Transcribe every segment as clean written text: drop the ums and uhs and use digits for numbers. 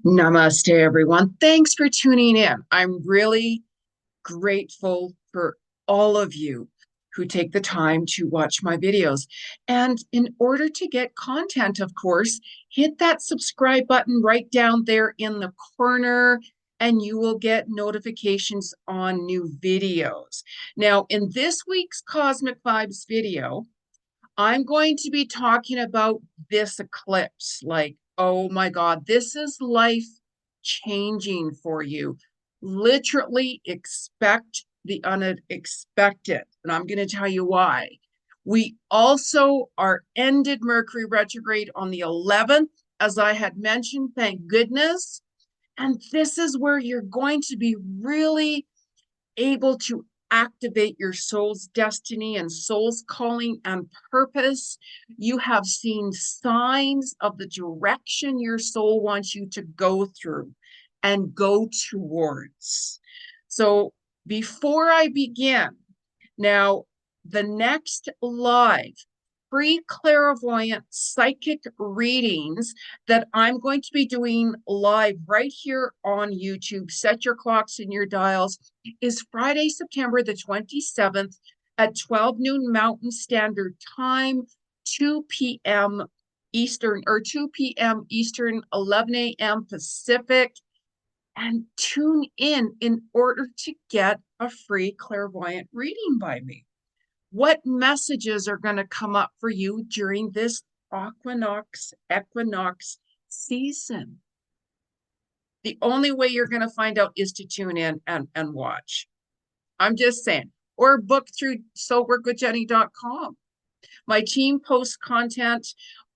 Namaste, everyone. Thanks for tuning in. I'm really grateful for all of you who take the time to watch my videos. And in order to get content, of course, hit that subscribe button right down there in the corner, and you will get notifications on new videos. Now, in this week's Cosmic Vibes video, I'm going to be talking about this eclipse. Like, oh my God, this is life changing for you. Literally expect the unexpected. And I'm going to tell you why. We also are ended Mercury retrograde on the 11th, as I had mentioned, thank goodness. And this is where you're going to be really able to activate your soul's destiny and soul's calling and purpose. You have seen signs of the direction your soul wants you to go through and go towards. So before I begin, now the next live free clairvoyant psychic readings that I'm going to be doing live right here on YouTube. Set your clocks and your dials. Is Friday, September the 27th at 12 noon Mountain Standard Time, 2 p.m. Eastern, or 2 p.m. Eastern, 11 a.m. Pacific. And tune in order to get a free clairvoyant reading by me. What messages are going to come up for you during this equinox season? The only way you're going to find out is to tune in and watch. I'm just saying. Or book through soulworkwithjenny.com. My team posts content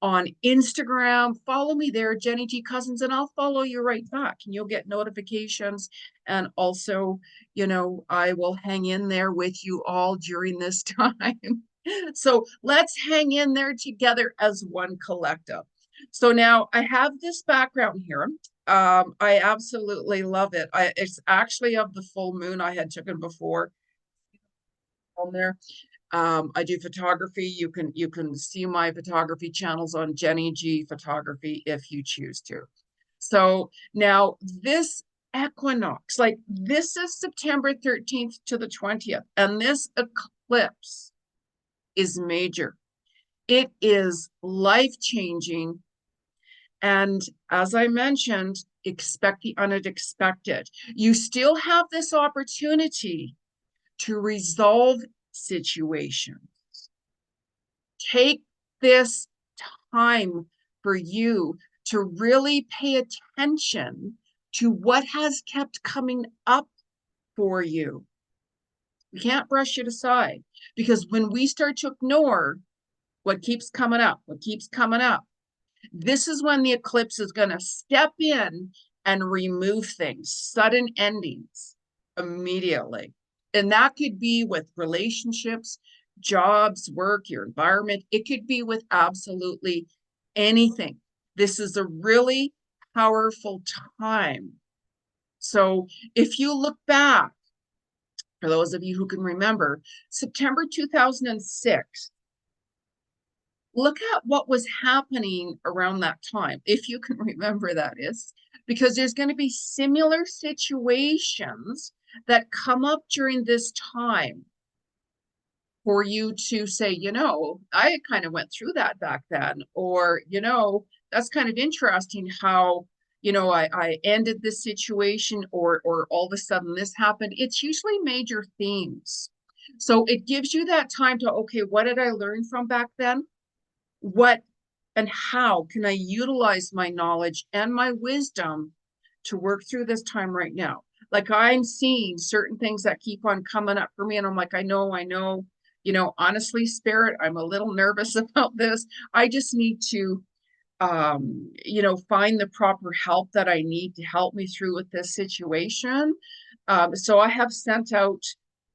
on Instagram. Follow me there, Jeni Ji Cousins, and I'll follow you right back. And you'll get notifications. And also, I will hang in there with you all during this time. So let's hang in there together as one collective. So now I have this background here. I absolutely love it. It's actually of the full moon I had taken before on there. I do photography. You can see my photography channels on Jeni Ji Photography if you choose to. So now this equinox, like this is September 13th to the 20th, and this eclipse is major. It is life-changing. And as I mentioned, expect the unexpected. You still have this opportunity to resolve situations. Take this time for you to really pay attention to what has kept coming up for you. We can't brush it aside, because when we start to ignore what keeps coming up, this is when the eclipse is going to step in and remove things, sudden endings immediately. And that could be with relationships, jobs, work, your environment. It could be with absolutely anything. This is a really powerful time. So if you look back, for those of you who can remember, September 2006, look at what was happening around that time, if you can remember, that is, because there's going to be similar situations that come up during this time for you to say, I kind of went through that back then, or, that's kind of interesting how, I ended this situation, or all of a sudden this happened. It's usually major themes. So it gives you that time to, okay, what did I learn from back then? What and how can I utilize my knowledge and my wisdom to work through this time right now? Like, I'm seeing certain things that keep on coming up for me, and I'm like, I know, honestly, Spirit, I'm a little nervous about this. I just need to find the proper help that I need to help me through with this situation. So I have sent out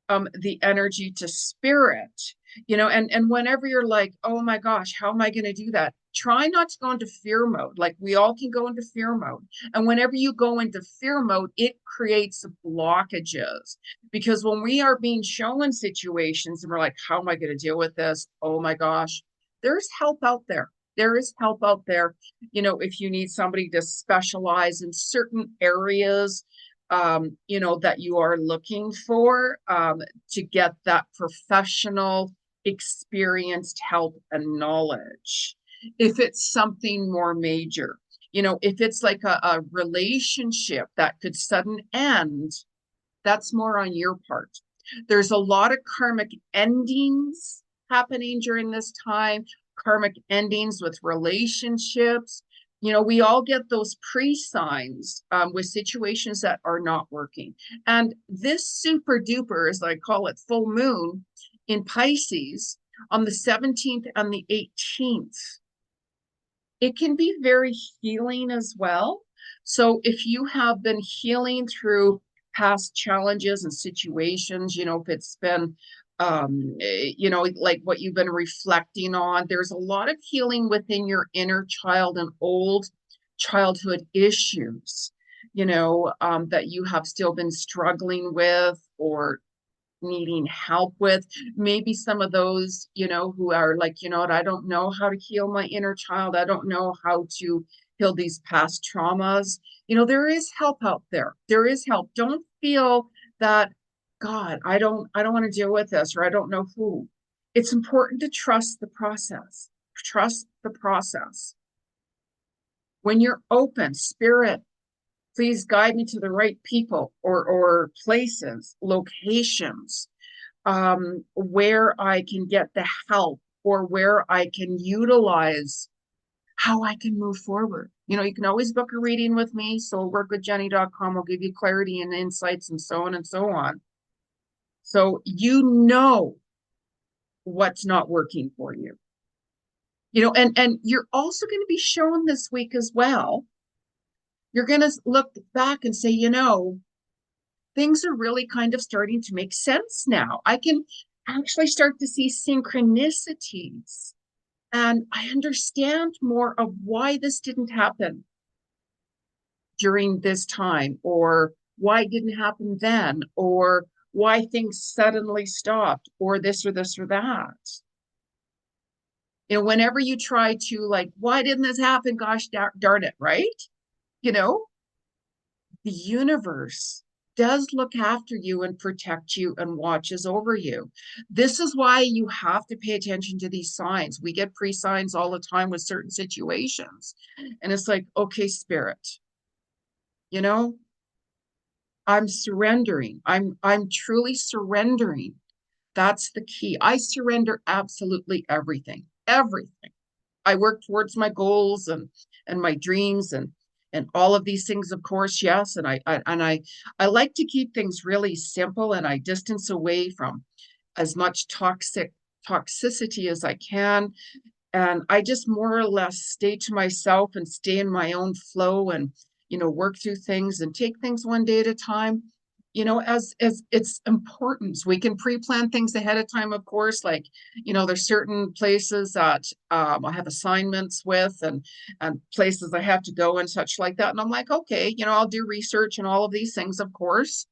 the energy to Spirit, and whenever you're like, oh my gosh, how am I going to do that? Try not to go into fear mode. Like, we all can go into fear mode. And whenever you go into fear mode, it creates blockages. Because when we are being shown situations and we're like, how am I going to deal with this? Oh my gosh, there's help out there. There is help out there. If you need somebody to specialize in certain areas, that you are looking for, to get that professional, experienced help and knowledge. If it's something more major, if it's like a relationship that could sudden end, that's more on your part. There's a lot of karmic endings happening during this time, karmic endings with relationships. We all get those pre-signs with situations that are not working. And this super duper, as I call it, full moon in Pisces on the 17th and the 18th, it can be very healing as well. So if you have been healing through past challenges and situations, if it's been, like what you've been reflecting on, there's a lot of healing within your inner child and old childhood issues, that you have still been struggling with or needing help with. Maybe some of those, who are like, what, I don't know how to heal my inner child. I don't know how to heal these past traumas. There is help out there. There is help. Don't feel that, God, I don't want to deal with this, or I don't know who. It's important to trust the process. Trust the process. When you're open, spirit, please guide me to the right people or places, locations, where I can get the help or where I can utilize how I can move forward. You can always book a reading with me. So workwithjeni.com will give you clarity and insights and so on and so on. So what's not working for you. And you're also going to be shown this week as well. You're going to look back and say, things are really kind of starting to make sense now. I can actually start to see synchronicities, and I understand more of why this didn't happen during this time, or why it didn't happen then, or why things suddenly stopped, or this or this or that. Whenever you try to, like, why didn't this happen? Gosh darn it, right? The universe does look after you and protect you and watches over you. This is why you have to pay attention to these signs. We get pre-signs all the time with certain situations. And it's like, okay, spirit, I'm surrendering. I'm truly surrendering. That's the key. I surrender absolutely everything. Everything. I work towards my goals and my dreams and all of these things, of course, yes. And I like to keep things really simple, and I distance away from as much toxicity as I can. And I just more or less stay to myself and stay in my own flow and, work through things and take things one day at a time. As it's important. We can pre-plan things ahead of time, of course. Like, there's certain places that I have assignments with, and places I have to go and such like that. And I'm like, okay, I'll do research and all of these things, of course.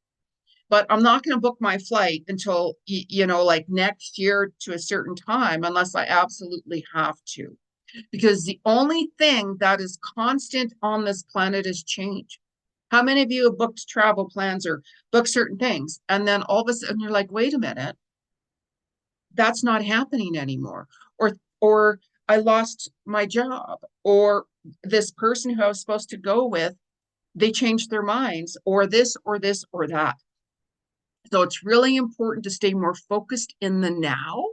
But I'm not going to book my flight until, like next year to a certain time, unless I absolutely have to. Because the only thing that is constant on this planet is change. How many of you have booked travel plans or booked certain things, and then all of a sudden you're like, wait a minute, that's not happening anymore? Or I lost my job, or this person who I was supposed to go with, they changed their minds, or this or this or that. So it's really important to stay more focused in the now,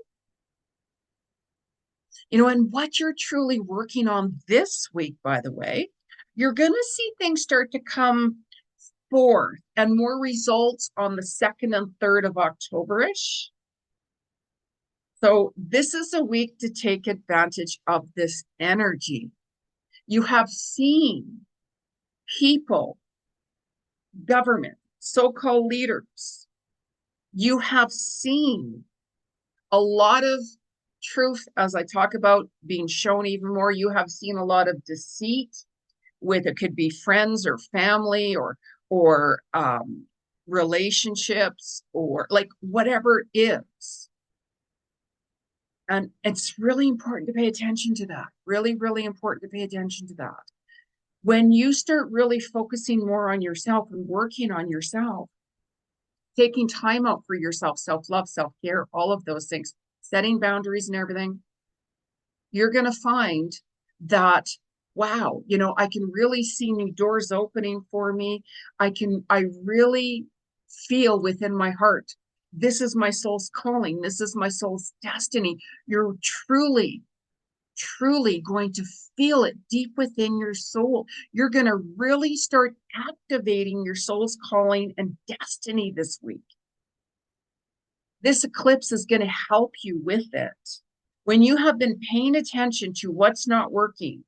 and what you're truly working on this week, by the way. You're going to see things start to come forth and more results on the 2nd and 3rd of October-ish. So this is a week to take advantage of this energy. You have seen people, government, so-called leaders. You have seen a lot of truth, as I talk about, being shown even more. You have seen a lot of deceit, with it could be friends or family or relationships, or like whatever it is. And it's really important to pay attention to that. Really, really important to pay attention to that. When you start really focusing more on yourself and working on yourself, taking time out for yourself, self-love, self-care, all of those things, setting boundaries and everything, you're going to find that, wow, I can really see new doors opening for me. I really feel within my heart, this is my soul's calling. This is my soul's destiny. You're truly, truly going to feel it deep within your soul. You're going to really start activating your soul's calling and destiny this week. This eclipse is going to help you with it. When you have been paying attention to what's not working,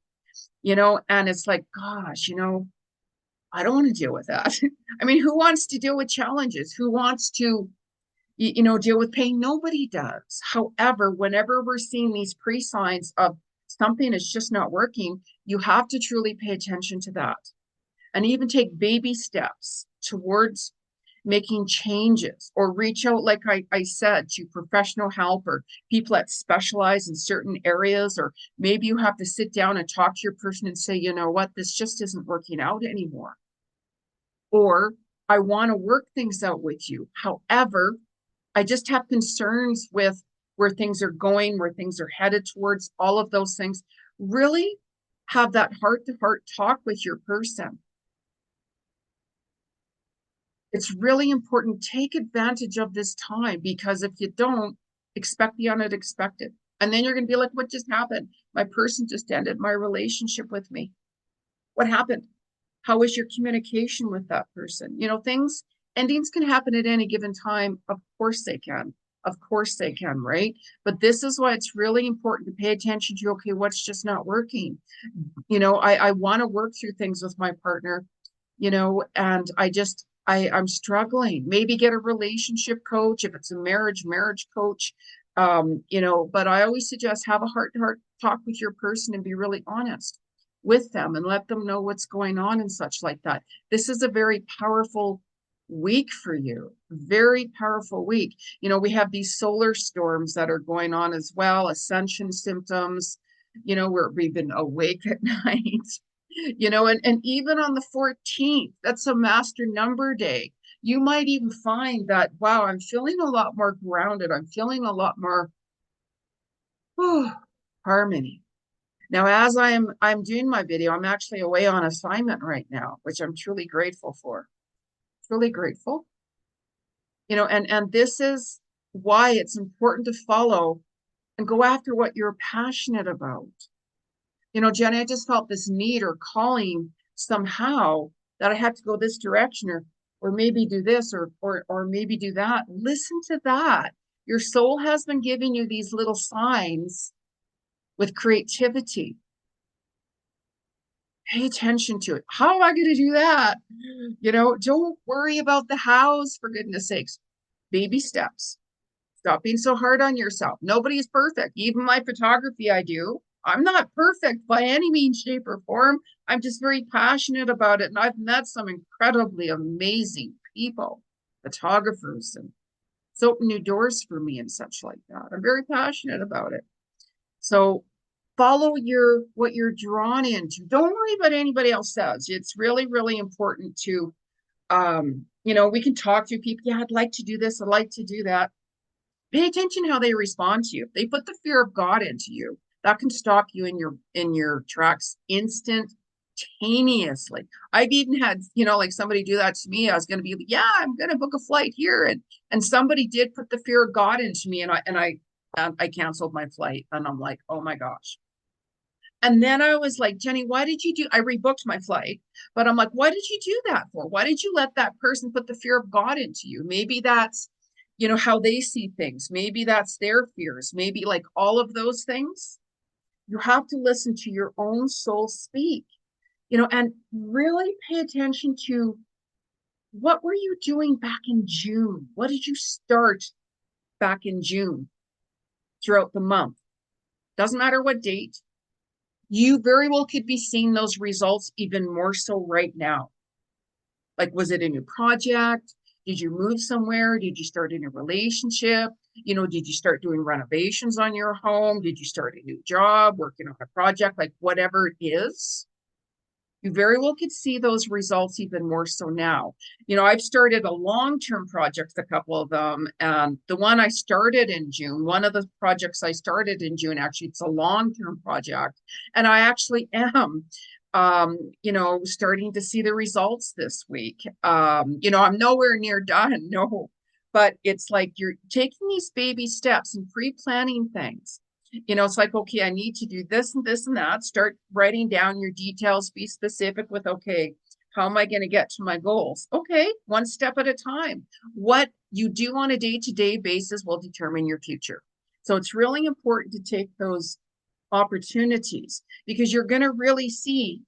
and it's like, gosh, I don't want to deal with that. I mean, who wants to deal with challenges? Who wants to, deal with pain? Nobody does. However, whenever we're seeing these pre-signs of something is just not working, you have to truly pay attention to that and even take baby steps towards making changes, or reach out, like I said, to professional help or people that specialize in certain areas. Or maybe you have to sit down and talk to your person and say, you know what, this just isn't working out anymore. Or I want to work things out with you. However, I just have concerns with where things are going, where things are headed towards, all of those things. Really have that heart-to-heart talk with your person. It's really important. Take advantage of this time, because if you don't, expect the unexpected. And then you're going to be like, what just happened? My person just ended my relationship with me. What happened? How was your communication with that person? Endings can happen at any given time. Of course they can. Of course they can, right? But this is why it's really important to pay attention to, okay, what's just not working? I want to work through things with my partner, and I'm struggling. Maybe get a relationship coach if it's a marriage coach. But I always suggest have a heart-to-heart talk with your person and be really honest with them and let them know what's going on and such like that. This is a very powerful week for you. Very powerful week. We have these solar storms that are going on as well, ascension symptoms, where we've been awake at night. And even on the 14th, that's a master number day. You might even find that, wow, I'm feeling a lot more grounded. I'm feeling a lot more harmony. Now, as I'm doing my video, I'm actually away on assignment right now, which I'm truly grateful for. Truly grateful. And this is why it's important to follow and go after what you're passionate about. Jenny, I just felt this need or calling somehow that I had to go this direction, or maybe do this, or maybe do that. Listen to that. Your soul has been giving you these little signs with creativity. Pay attention to it. How am I going to do that? Don't worry about the hows, for goodness sakes. Baby steps. Stop being so hard on yourself. Nobody is perfect. Even my photography, I do. I'm not perfect by any means, shape, or form. I'm just very passionate about it. And I've met some incredibly amazing people, photographers, and it's opened new doors for me and such like that. I'm very passionate about it. So follow what you're drawn into. Don't worry about anybody else says. It's really, really important to, we can talk to people. Yeah, I'd like to do this. I'd like to do that. Pay attention how they respond to you. If they put the fear of God into you, that can stop you in your tracks instantaneously. I've even had, like somebody do that to me. I was going to be, yeah, I'm going to book a flight here. And somebody did put the fear of God into me, and I canceled my flight, and I'm like, oh my gosh. And then I was like, Jenny, why did you I rebooked my flight, but I'm like, why did you do that for? Why did you let that person put the fear of God into you? Maybe that's, how they see things. Maybe that's their fears. Maybe like all of those things. You have to listen to your own soul speak, and really pay attention to what were you doing back in June? What did you start back in June throughout the month? Doesn't matter what date. You very well could be seeing those results even more so right now. Like, was it a new project? Did you move somewhere? Did you start in a relationship? Did you start doing renovations on your home? Did you start a new job, working on a project, like whatever it is? You very well could see those results even more so now. I've started a long-term project, a couple of them, and the one I started in June, one of the projects I started in June, actually, it's a long-term project, and I actually am, starting to see the results this week. I'm nowhere near done, no, but it's like you're taking these baby steps and pre-planning things. It's like, okay, I need to do this and this and that. Start writing down your details, be specific with, okay, how am I going to get to my goals? Okay, one step at a time. What you do on a day-to-day basis will determine your future. So it's really important to take those opportunities, because you're going to really see,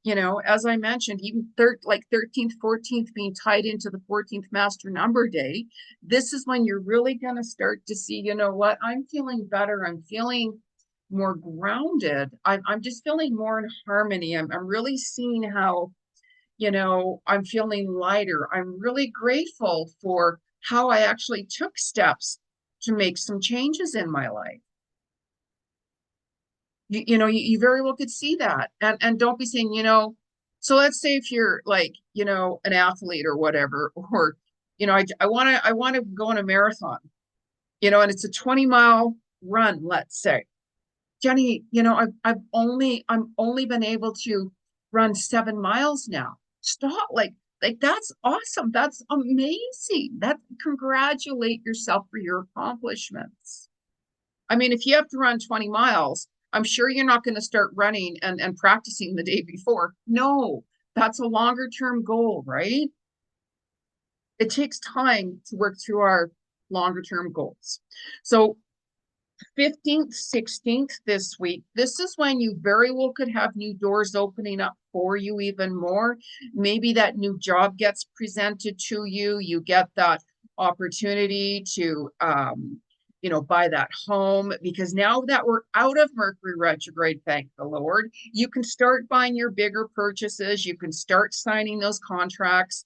as I mentioned, even 13th, 14th being tied into the 14th master number day. This is when you're really going to start to see, what, I'm feeling better. I'm feeling more grounded. I'm just feeling more in harmony. I'm really seeing how, I'm feeling lighter. I'm really grateful for how I actually took steps to make some changes in my life. You very well could see that. And don't be saying, so let's say if you're like, an athlete or whatever, or, I want to go on a marathon, and it's a 20-mile run, let's say. Jeni, I'm only been able to run 7 miles now. Stop. Like that's awesome. That's amazing. Congratulate yourself for your accomplishments. I mean, if you have to run 20 miles, I'm sure you're not going to start running and practicing the day before. No, that's a longer term goal, right? It takes time to work through our longer term goals. So 15th, 16th this week, this is when you very well could have new doors opening up for you even more. Maybe that new job gets presented to you. You get that opportunity to, buy that home, because now that we're out of Mercury retrograde, thank the Lord, you can start buying your bigger purchases. You can start signing those contracts,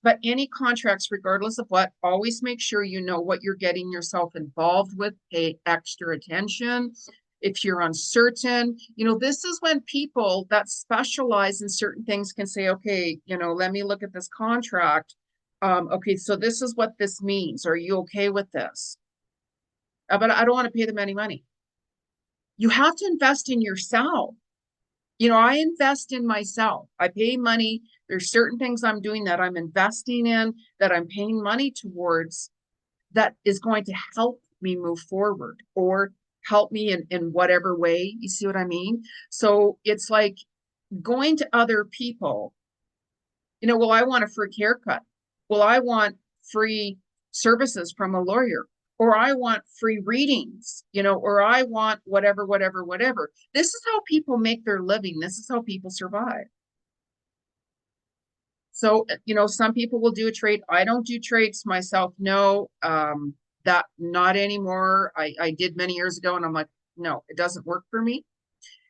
but any contracts, regardless of what, always make sure you know what you're getting yourself involved with, pay extra attention. If you're uncertain, this is when people that specialize in certain things can say, okay, let me look at this contract. Okay, so this is what this means. Are you okay with this? But I don't want to pay them any money. You have to invest in yourself. I invest in myself. I pay money. There's certain things I'm doing that I'm investing in, that I'm paying money towards, that is going to help me move forward or help me in whatever way. You see what I mean? So it's like going to other people, well, I want a free haircut. Well, I want free services from a lawyer, or I want free readings, or I want whatever, whatever, whatever. This is how people make their living. This is how people survive. So, some people will do a trade. I don't do trades myself. No, that not anymore. I did many years ago, and I'm like, no, it doesn't work for me.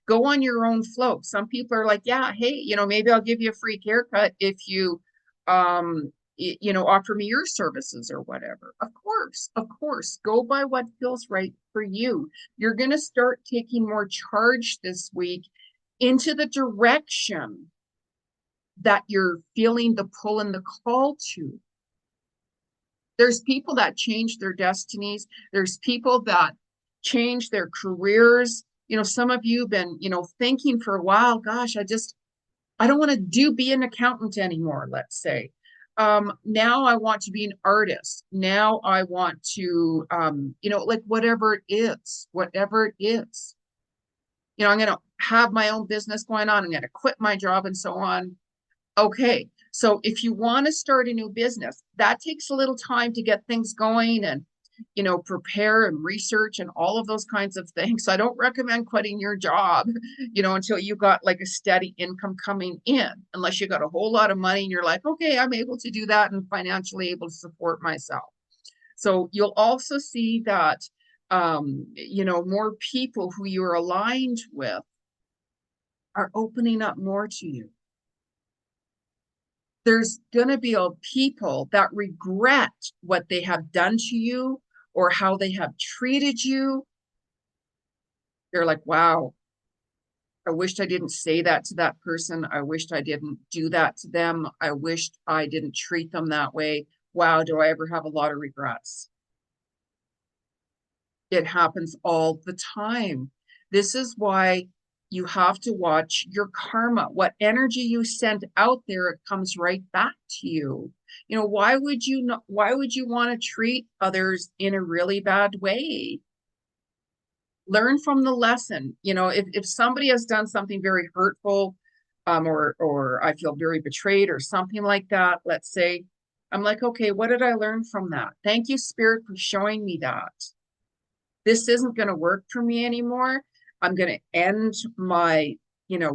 Go on your own flow. Some people are like, yeah, hey, maybe I'll give you a free haircut if you, offer me your services or whatever. Of course, go by what feels right for you. You're going to start taking more charge this week into the direction that you're feeling the pull and the call to. There's people that change their destinies. There's people that change their careers. Some of you have been, thinking for a while, gosh, I don't want to be an accountant anymore, let's say. Now I want to be an artist. Now I want to, like whatever it is. I'm going to have my own business going on. I'm going to quit my job and so on. Okay. So if you want to start a new business, that takes a little time to get things going and, prepare and research and all of those kinds of things. So I don't recommend quitting your job, until you got like a steady income coming in, unless you got a whole lot of money and you're like, okay, I'm able to do that and financially able to support myself. So you'll also see that, more people who you're aligned with are opening up more to you. There's going to be people that regret what they have done to you or how they have treated you. They're like, wow, I wished I didn't say that to that person. I wished I didn't do that to them. I wished I didn't treat them that way. Wow, do I ever have a lot of regrets? It happens all the time. This is why you have to watch your karma. What energy you send out there, it comes right back to you. You know, why would you want to treat others in a really bad way? Learn from the lesson. You know, if somebody has done something very hurtful, or I feel very betrayed or something like that, let's say, I'm like, okay, what did I learn from that? Thank you, Spirit, for showing me that. This isn't going to work for me anymore. I'm going to end my,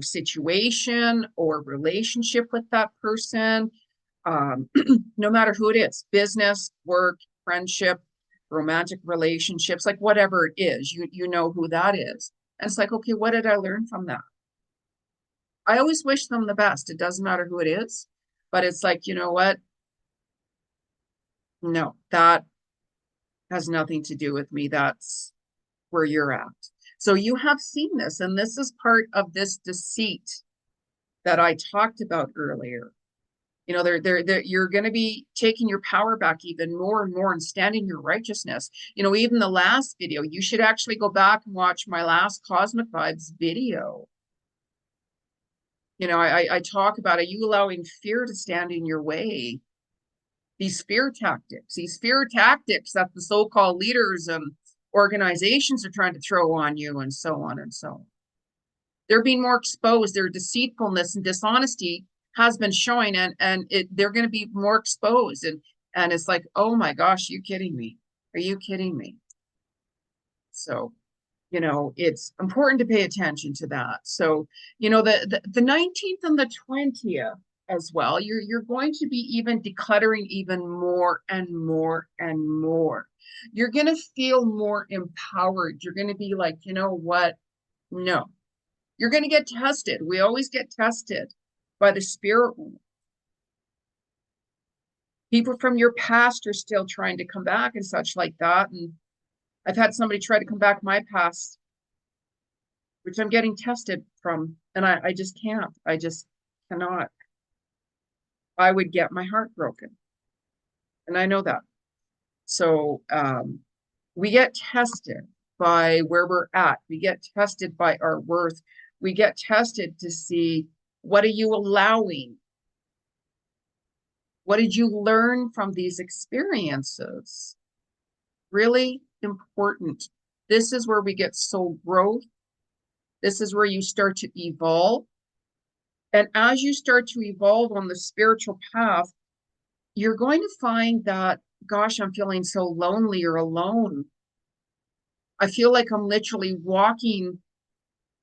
situation or relationship with that person. No matter who it is, business, work, friendship, romantic relationships, like whatever it is, you know who that is. And it's like, okay, what did I learn from that? I always wish them the best. It doesn't matter who it is, but it's like, you know what? No, that has nothing to do with me. That's where you're at. So you have seen this, and this is part of this deceit that I talked about earlier. You know, you're going to be taking your power back even more and more and standing your righteousness. You know, even the last video, you should actually go back and watch my last Cosmic Vibes video. You know, I talk about, are you allowing fear to stand in your way? These fear tactics that the so-called leaders and organizations are trying to throw on you, and so on and so on. They're being more exposed. Their deceitfulness and dishonesty has been showing, and they're going to be more exposed. And it's like, oh my gosh, are you kidding me? Are you kidding me? So, you know, it's important to pay attention to that. So, you know, the 19th and the 20th as well, you're going to be even decluttering even more and more and more. You're going to feel more empowered. You're going to be like, you know what? No, you're going to get tested. We always get tested by the spirit world. People from your past are still trying to come back and such like that. And I've had somebody try to come back my past, which I'm getting tested from, and I just can't. I just cannot. I would get my heart broken. And I know that. So we get tested by where we're at. We get tested by our worth. We get tested to see, what are you allowing? What did you learn from these experiences? Really important. This is where we get soul growth. This is where you start to evolve. And as you start to evolve on the spiritual path, you're going to find that, gosh, I'm feeling so lonely or alone. I feel like I'm literally walking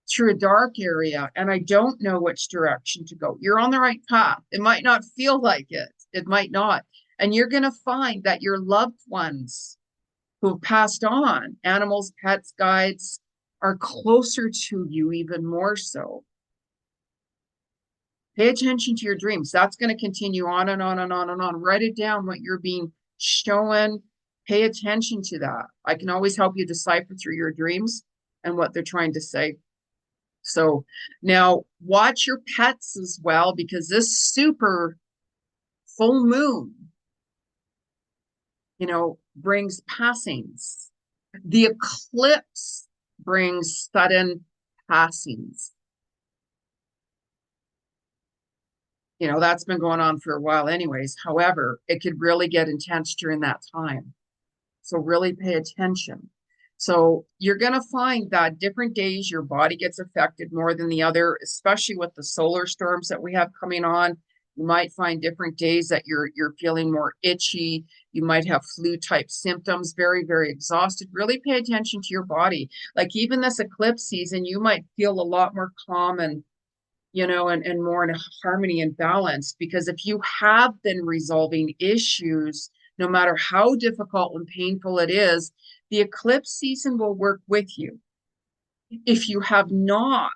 through a dark area and I don't know which direction to go. You're on the right path. It might not feel like it. It might not. And you're going to find that your loved ones who have passed on, animals, pets, guides, are closer to you even more so. Pay attention to your dreams. That's going to continue on and on and on and on. Write it down, what you're being shown. Pay attention to that. I can always help you decipher through your dreams and what they're trying to say. So now watch your pets as well, because this super full moon, you know, brings passings. The eclipse brings sudden passings. You know, that's been going on for a while anyways. However, it could really get intense during that time. So really pay attention. So you're going to find that different days your body gets affected more than the other, especially with the solar storms that we have coming on. You might find different days that you're feeling more itchy. You might have flu type symptoms, very, very exhausted. Really pay attention to your body. Like even this eclipse season, you might feel a lot more calm and, you know, and more in harmony and balance, because if you have been resolving issues, no matter how difficult and painful it is, the eclipse season will work with you. If you have not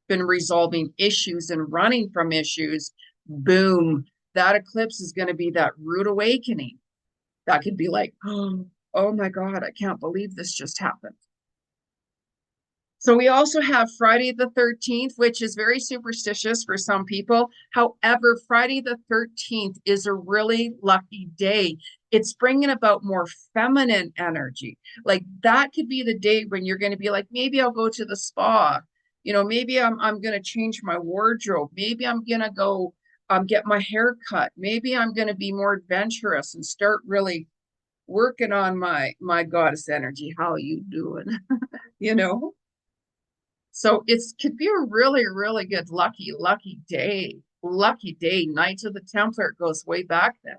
been resolving issues and running from issues, boom, that eclipse is going to be that rude awakening. That could be like, Oh my God, I can't believe this just happened. So we also have Friday the 13th, which is very superstitious for some people. However, Friday the 13th is a really lucky day. It's bringing about more feminine energy. Like that could be the day when you're going to be like, maybe I'll go to the spa. Maybe I'm going to change my wardrobe. Maybe I'm going to go get my hair cut. Maybe I'm going to be more adventurous and start really working on my goddess energy. How you doing? you know? So it's could be a really, really good lucky day. Lucky day. Knights of the Templar goes way back then,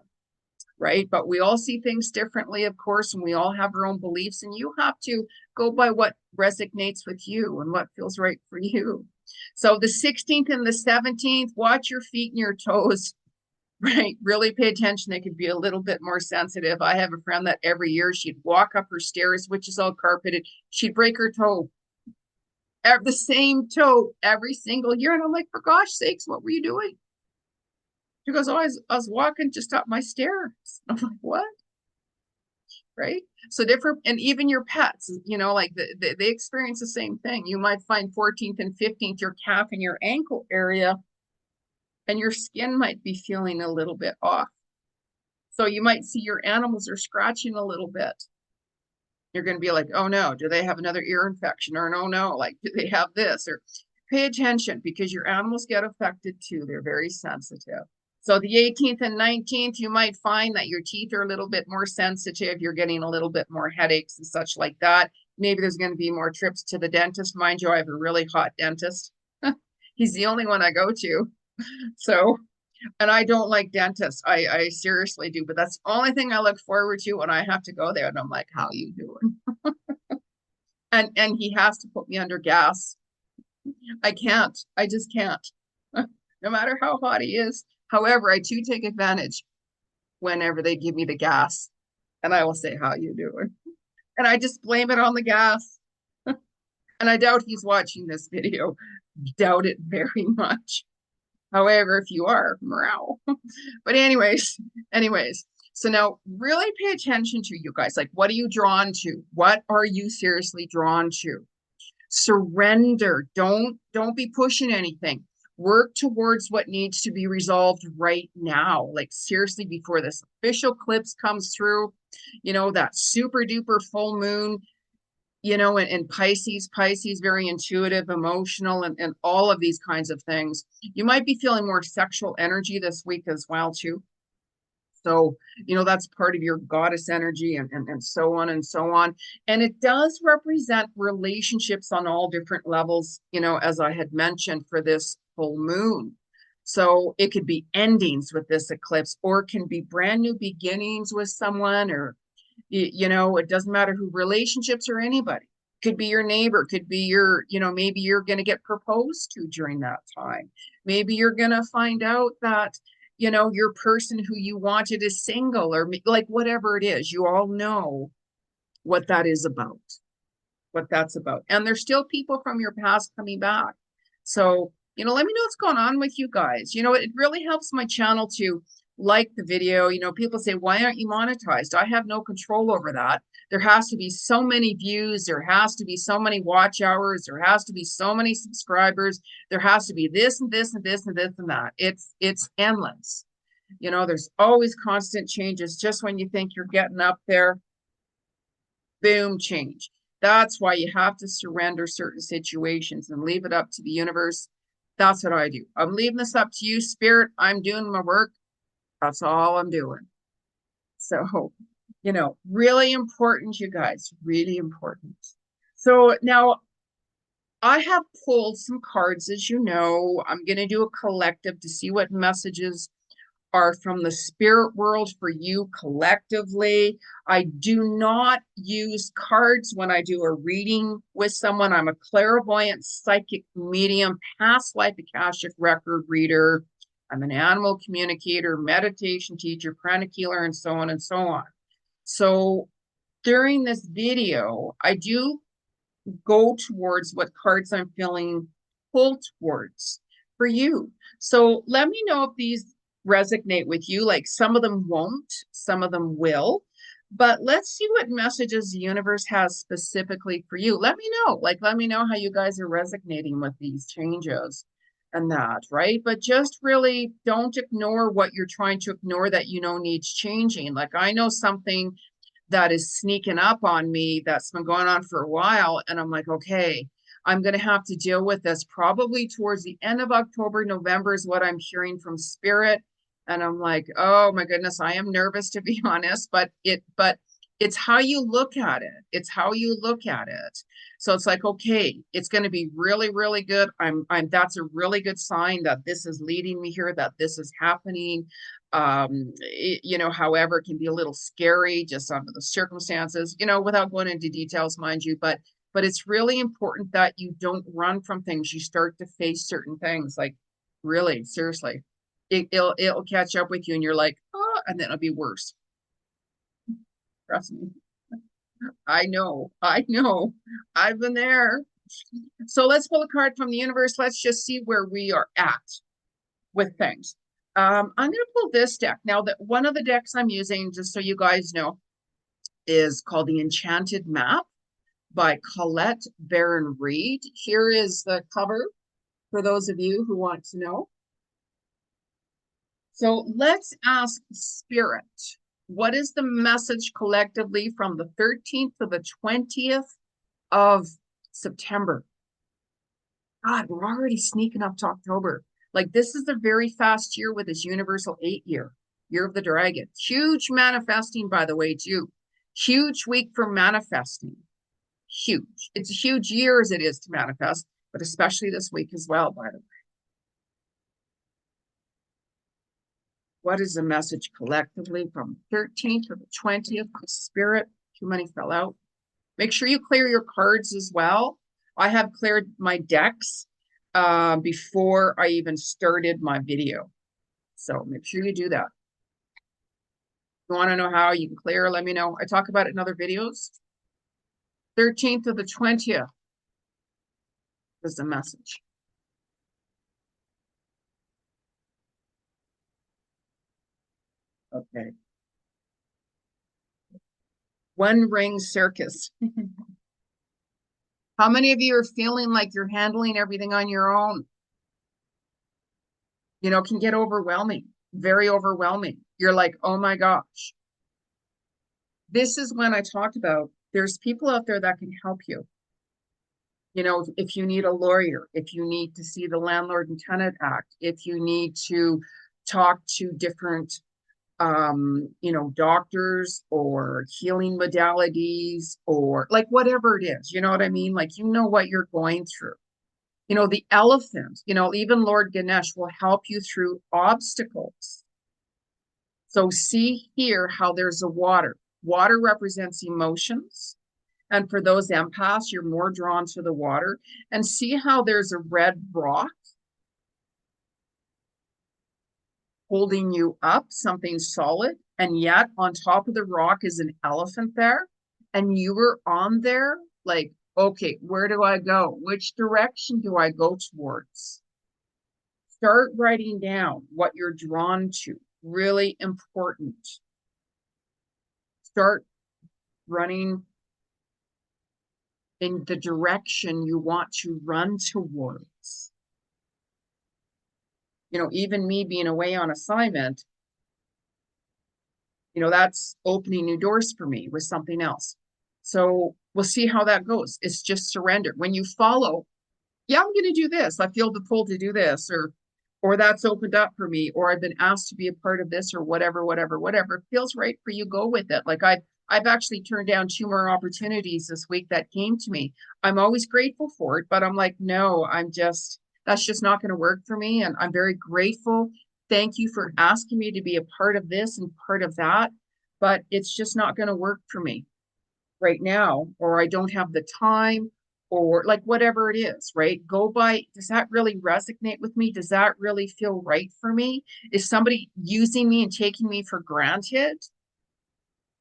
right? But we all see things differently, of course, and we all have our own beliefs, and you have to go by what resonates with you and what feels right for you. So the 16th and the 17th, watch your feet and your toes, right? Really pay attention. They could be a little bit more sensitive. I have a friend that every year she'd walk up her stairs, which is all carpeted. She'd break her toe, the same toe every single year. And I'm like, for gosh sakes, what were you doing? She goes, oh, I was walking just up my stairs. I'm like, what? Right? So different, and even your pets, like they experience the same thing. You might find 14th and 15th, your calf and your ankle area, and your skin might be feeling a little bit off. So you might see your animals are scratching a little bit. You're going to be like, oh no, do they have another ear infection? Or no, like, do they have this? Or pay attention because your animals get affected too. They're very sensitive. So the 18th and 19th, you might find that your teeth are a little bit more sensitive. You're getting a little bit more headaches and such like that. Maybe there's going to be more trips to the dentist. Mind you, I have a really hot dentist. He's the only one I go to. So, and I don't like dentists. I seriously do, but that's the only thing I look forward to when I have to go there. And I'm like, how you doing? And he has to put me under gas. I can't. I just can't. No matter how hot he is. However, I do take advantage whenever they give me the gas. And I will say, how you doing? And I just blame it on the gas. And I doubt he's watching this video. Doubt it very much. However, if you are, morale. But anyways. So now really pay attention to you guys. Like, what are you drawn to? What are you seriously drawn to? Surrender. Don't be pushing anything. Work towards what needs to be resolved right now. Like seriously, before this official eclipse comes through, that super duper full moon, and Pisces, very intuitive, emotional, and all of these kinds of things. You might be feeling more sexual energy this week as well, too. So, that's part of your goddess energy and so on and so on. And it does represent relationships on all different levels, as I had mentioned for this full moon. So it could be endings with this eclipse, or it can be brand new beginnings with someone, or, it doesn't matter who, relationships or anybody. Could be your neighbor, could be your, maybe you're going to get proposed to during that time. Maybe you're going to find out that your person who you wanted is single, or like whatever it is. You all know what that is about, what that's about. And there's still people from your past coming back. So, let me know what's going on with you guys. It really helps my channel to like the video. People say, why aren't you monetized? I have no control over that. There has to be so many views. There has to be so many watch hours. There has to be so many subscribers. There has to be this and this and this and this and that. It's endless. There's always constant changes. Just when you think you're getting up there, boom, change. That's why you have to surrender certain situations and leave it up to the universe. That's what I do. I'm leaving this up to you, Spirit. I'm doing my work. That's all I'm doing. So, really important, you guys, really important. So now I have pulled some cards, as you know. I'm going to do a collective to see what messages are from the spirit world for you collectively. I do not use cards when I do a reading with someone. I'm a clairvoyant, psychic medium, past life Akashic record reader. I'm an animal communicator, meditation teacher, pranic healer, and so on and so on. So during this video, I do go towards what cards I'm feeling pulled towards for you. So let me know if these resonate with you. Like some of them won't, some of them will. But let's see what messages the universe has specifically for you. Let me know. Like, let me know how you guys are resonating with these changes and that, right? But just really don't ignore what you're trying to ignore that you know needs changing. Like, I know something that is sneaking up on me that's been going on for a while. And I'm like, okay, I'm going to have to deal with this probably towards the end of October, November is what I'm hearing from spirit. And I'm like, oh my goodness, I am nervous to be honest, but it's how you look at it. It's how you look at it. So it's like, okay, it's going to be really, really good. That's a really good sign that this is leading me here, that this is happening. However, it can be a little scary just under the circumstances, without going into details, mind you, but it's really important that you don't run from things. You start to face certain things, like really, seriously. It'll catch up with you and you're like, oh, and then it'll be worse. Trust me. I know. I've been there. So let's pull a card from the universe. Let's just see where we are at with things. I'm going to pull this deck. Now, that one of the decks I'm using, just so you guys know, is called the Enchanted Map by Colette Baron Reed. Here is the cover for those of you who want to know. So let's ask Spirit, what is the message collectively from the 13th to the 20th of September? God, we're already sneaking up to October. Like, this is a very fast year with this universal 8 year of the dragon. Huge manifesting, by the way, too. Huge week for manifesting. Huge. It's a huge year as it is to manifest, but especially this week as well, by the way. What is the message collectively from 13th to the 20th? Spirit, too many fell out. Make sure you clear your cards as well. I have cleared my decks before I even started my video. So make sure you do that. If you want to know how you can clear, let me know. I talk about it in other videos. 13th to the 20th is the message. Okay. One ring circus. How many of you are feeling like you're handling everything on your own? Can get overwhelming, very overwhelming. You're like, oh my gosh. This is when I talked about there's people out there that can help you. If you need a lawyer, if you need to see the Landlord and Tenant Act, if you need to talk to different doctors or healing modalities or like whatever it is, you know what I mean? Like, what you're going through. The elephant, even Lord Ganesh will help you through obstacles. So see here how there's a water. Water represents emotions. And for those empaths, you're more drawn to the water. And see how there's a red rock holding you up, something solid. And yet on top of the rock is an elephant there. And you were on there like, okay, where do I go? Which direction do I go towards? Start writing down what you're drawn to. Really important. Start running in the direction you want to run towards. Even me being away on assignment, that's opening new doors for me with something else. So we'll see how that goes. It's just surrender. When you follow, yeah, I'm going to do this. I feel the pull to do this, or that's opened up for me, or I've been asked to be a part of this, or whatever. It feels right for you, go with it. Like I've actually turned down 2 more opportunities this week that came to me. I'm always grateful for it, but I'm like, no, that's just not going to work for me. And I'm very grateful. Thank you for asking me to be a part of this and part of that, but it's just not going to work for me right now, or I don't have the time, or like whatever it is, right? Go by, does that really resonate with me? Does that really feel right for me? Is somebody using me and taking me for granted?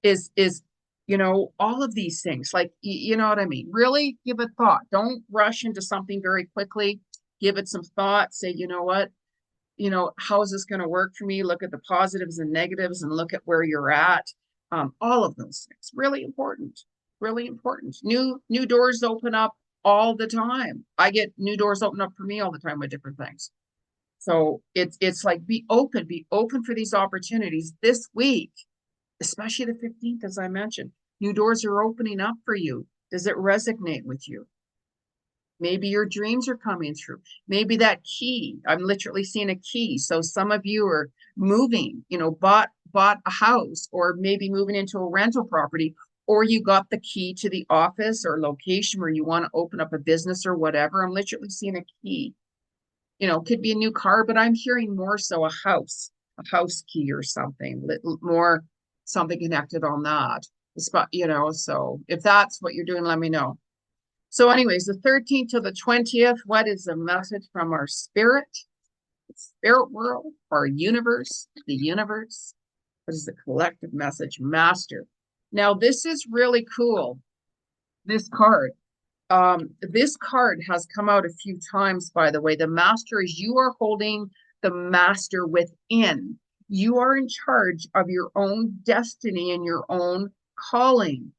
Is all of these things, like, you know what I mean? Really give it thought. Don't rush into something very quickly. Give it some thought. Say, you know what? How is this going to work for me? Look at the positives and negatives and look at where you're at. All of those things, really important, really important. New doors open up all the time. I get new doors open up for me all the time with different things. So it's like be open for these opportunities this week, especially the 15th, as I mentioned. New doors are opening up for you. Does it resonate with you? Maybe your dreams are coming through. Maybe that key, I'm literally seeing a key. So some of you are moving, bought a house, or maybe moving into a rental property, or you got the key to the office or location where you want to open up a business or whatever. I'm literally seeing a key. Could be a new car, but I'm hearing more so a house key or something, more something connected on that. So if that's what you're doing, let me know. So anyways, the 13th to the 20th, what is the message from our spirit world, our universe, the universe? What is the collective message? Master. Now, this is really cool, this card. This card has come out a few times, by the way. The master is you are holding the master within. You are in charge of your own destiny and your own calling.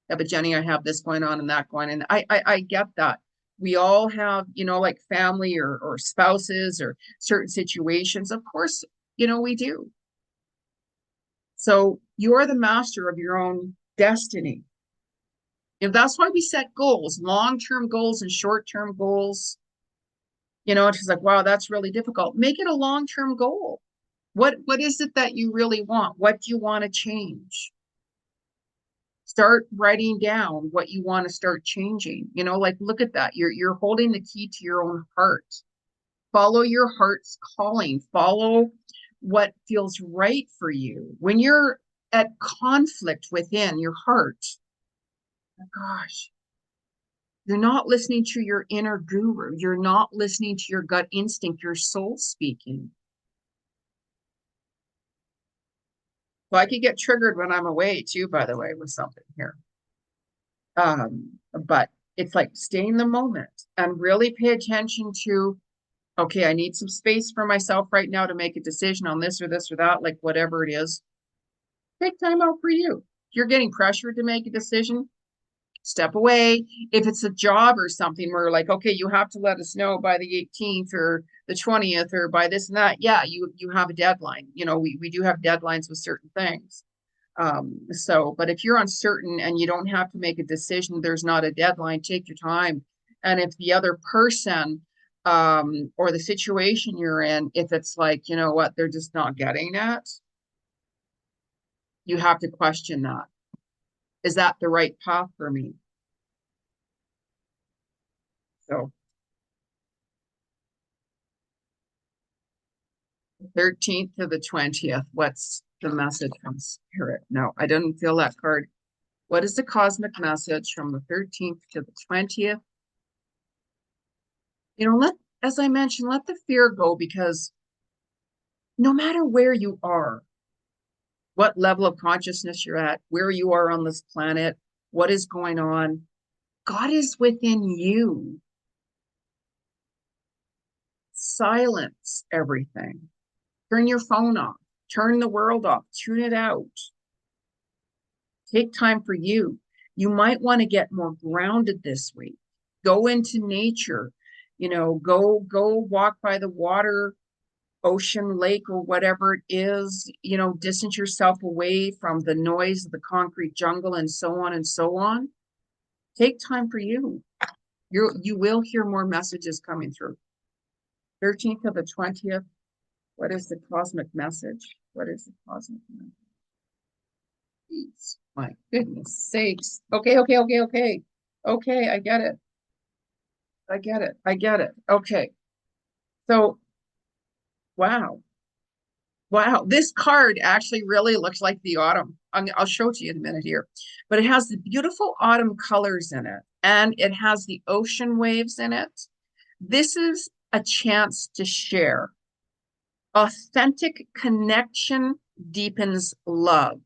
Yeah, but Jenny, I have this going on and that going on. I get that. We all have, like family or spouses or certain situations. Of course, we do. So you're the master of your own destiny. That's why we set goals, long-term goals and short-term goals. It's just like, wow, that's really difficult. Make it a long-term goal. What is it that you really want? What do you want to change? Start writing down what you want to start changing. Like, look at that. You're holding the key to your own heart. Follow your heart's calling. Follow what feels right for you. When you're at conflict within your heart, oh gosh, you're not listening to your inner guru. You're not listening to your gut instinct, your soul speaking. So I could get triggered when I'm away too, by the way, with something here. But it's like stay in the moment and really pay attention to, okay, I need some space for myself right now to make a decision on this or that, like whatever it is. Take time out for you. If you're getting pressured to make a decision, step away. If it's a job or something where like, okay, you have to let us know by the 18th or the 20th or by this and that. Yeah, you have a deadline. We do have deadlines with certain things. But if you're uncertain and you don't have to make a decision, there's not a deadline, take your time. And if the other person or the situation you're in, if it's like, what, they're just not getting it, you have to question that. Is that the right path for me? So 13th to the 20th, what's the message from spirit? No, I didn't feel that card. What is the cosmic message from the 13th to the 20th? As I mentioned, let the fear go, because no matter where you are, what level of consciousness you're at, where you are on this planet, what is going on, God is within you. Silence everything. Turn your phone off. Turn the world off. Tune it out. Take time for you. You might want to get more grounded this week. Go into nature. Go walk by the water, ocean, lake, or whatever it is. Distance yourself away from the noise of the concrete jungle and so on and so on. Take time for you. You will hear more messages coming through. 13th to the 20th. What is the cosmic message? What is the cosmic message? Jeez, my goodness sakes. Okay. Okay, I get it. Okay. So, wow. Wow. This card actually really looks like the autumn. I'll show it to you in a minute here. But it has the beautiful autumn colors in it, and it has the ocean waves in it. This is a chance to share. Authentic connection deepens love,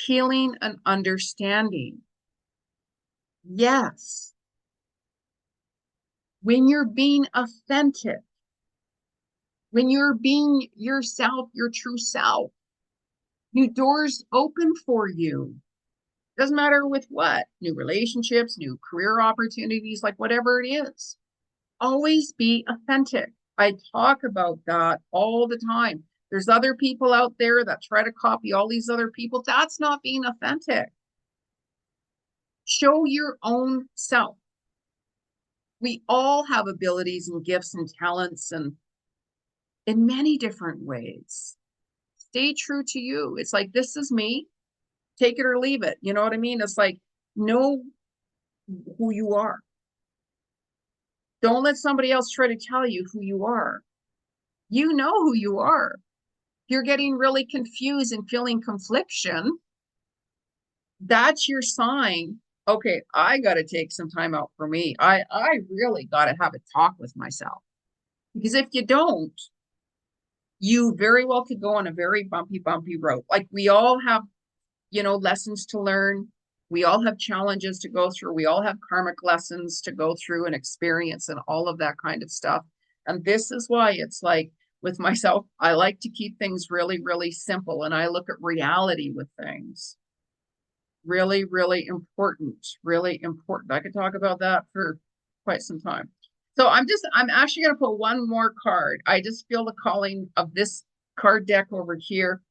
healing, and understanding. Yes. When you're being authentic, when you're being yourself, your true self, New doors open for you. Doesn't matter with what, new relationships, new career opportunities, like whatever it is. Always be authentic. I talk about that all the time. There's other people out there that try to copy all these other people. That's not being authentic. Show your own self. We all have abilities and gifts and talents, and in many different ways. Stay true to you. It's like, this is me. Take it or leave it. You know what I mean? It's like, know who you are. Don't let somebody else try to tell you who you are. You know who you are. If you're getting really confused and feeling confliction, that's your sign. Okay, I got to take some time out for me. I really got to have a talk with myself. Because if you don't, you very well could go on a very bumpy road. Like, we all have, lessons to learn. We all have challenges to go through. We all have karmic lessons to go through and experience and all of that kind of stuff. And this is why it's like, with myself, I like to keep things really, really simple. And I look at reality with things. Really, really important. Really important. I could talk about that for quite some time. So I'm actually going to put one more card. I just feel the calling of this card deck over here.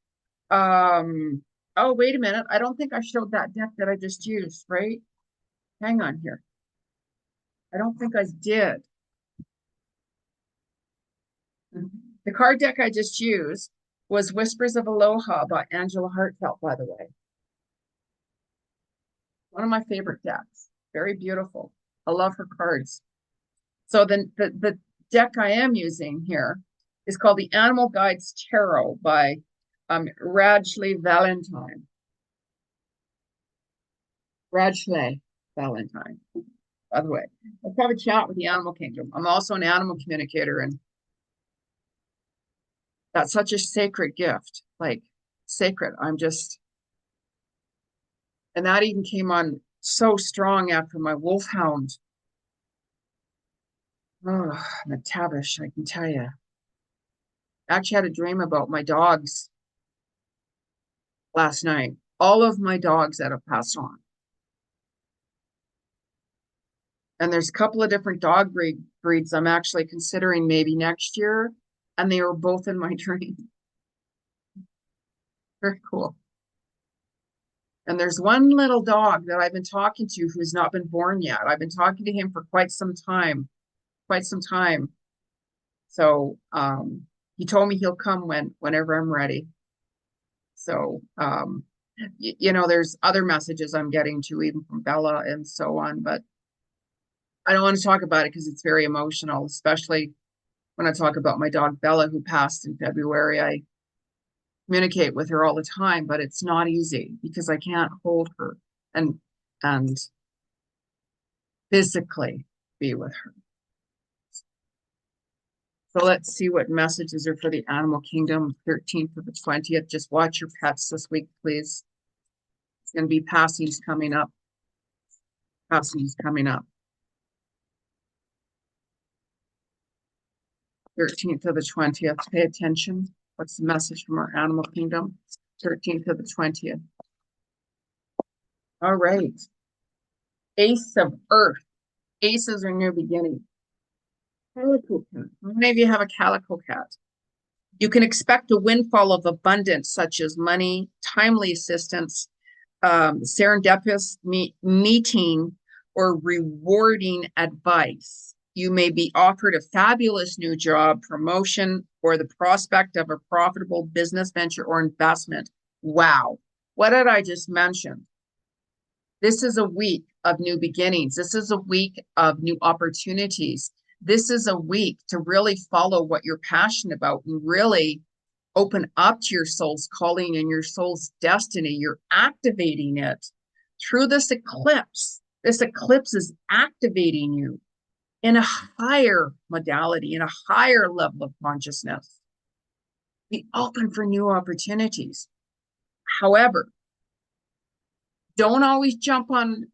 Oh, wait a minute. I don't think I showed that deck that I just used, right? Hang on here. I don't think I did. The card deck I just used was Whispers of Aloha by Angela Hartfelt, by the way. One of my favorite decks. Very beautiful. I love her cards. So the deck I am using here is called the Animal Guides Tarot by Rajlee Valentine. Rajlee Valentine, by the way. Let's have a chat with the animal kingdom. I'm also an animal communicator, and that's such a sacred gift, like sacred. And that even came on so strong after my wolfhound. Oh, McTavish, I can tell you. I actually had a dream about my dogs last night. All of my dogs that have passed on. And there's a couple of different dog breeds I'm actually considering maybe next year. And they were both in my dream. Very cool. And there's one little dog that I've been talking to who's not been born yet. I've been talking to him for quite some time. So he told me he'll come whenever I'm ready. So there's other messages I'm getting to, even from Bella and so on, but I don't want to talk about it because it's very emotional, especially when I talk about my dog Bella, who passed in February. I communicate with her all the time, but it's not easy because I can't hold her and physically be with her. So let's see what messages are for the animal kingdom, 13th to the 20th. Just watch your pets this week, please. It's going to be passings coming up. 13th to the 20th. Pay attention. What's the message from our animal kingdom? 13th to the 20th. All right. Ace of Earth. Aces are new beginning. Calico cat. How many of you have a calico cat? You can expect a windfall of abundance, such as money, timely assistance, serendipitous meeting, or rewarding advice. You may be offered a fabulous new job, promotion, or the prospect of a profitable business venture or investment. Wow. What did I just mention? This is a week of new beginnings. This is a week of new opportunities. This is a week to really follow what you're passionate about and really open up to your soul's calling and your soul's destiny. You're activating it through this eclipse. This eclipse is activating you in a higher modality, in a higher level of consciousness. Be open for new opportunities. However, don't always jump on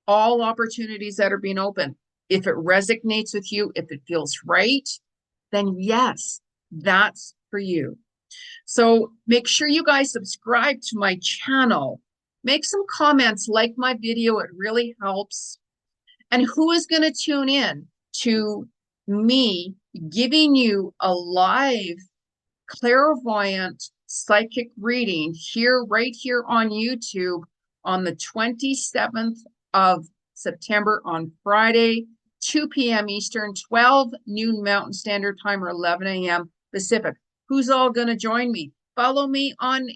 all opportunities that are being open. If it resonates with you, if it feels right, then yes, that's for you. So make sure you guys subscribe to my channel. Make some comments, like my video, it really helps. And who is going to tune in to me giving you a live clairvoyant psychic reading here, right here on YouTube on the 27th of September on Friday, 2 p.m. Eastern, 12 noon Mountain Standard Time, or 11 a.m. Pacific. Who's all going to join me? Follow me on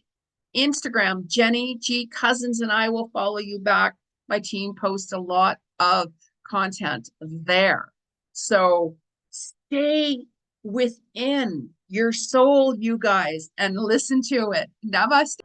Instagram, Jeni Ji Cousins, and I will follow you back. My team posts a lot of content there. So stay within your soul, you guys, and listen to it. Namaste.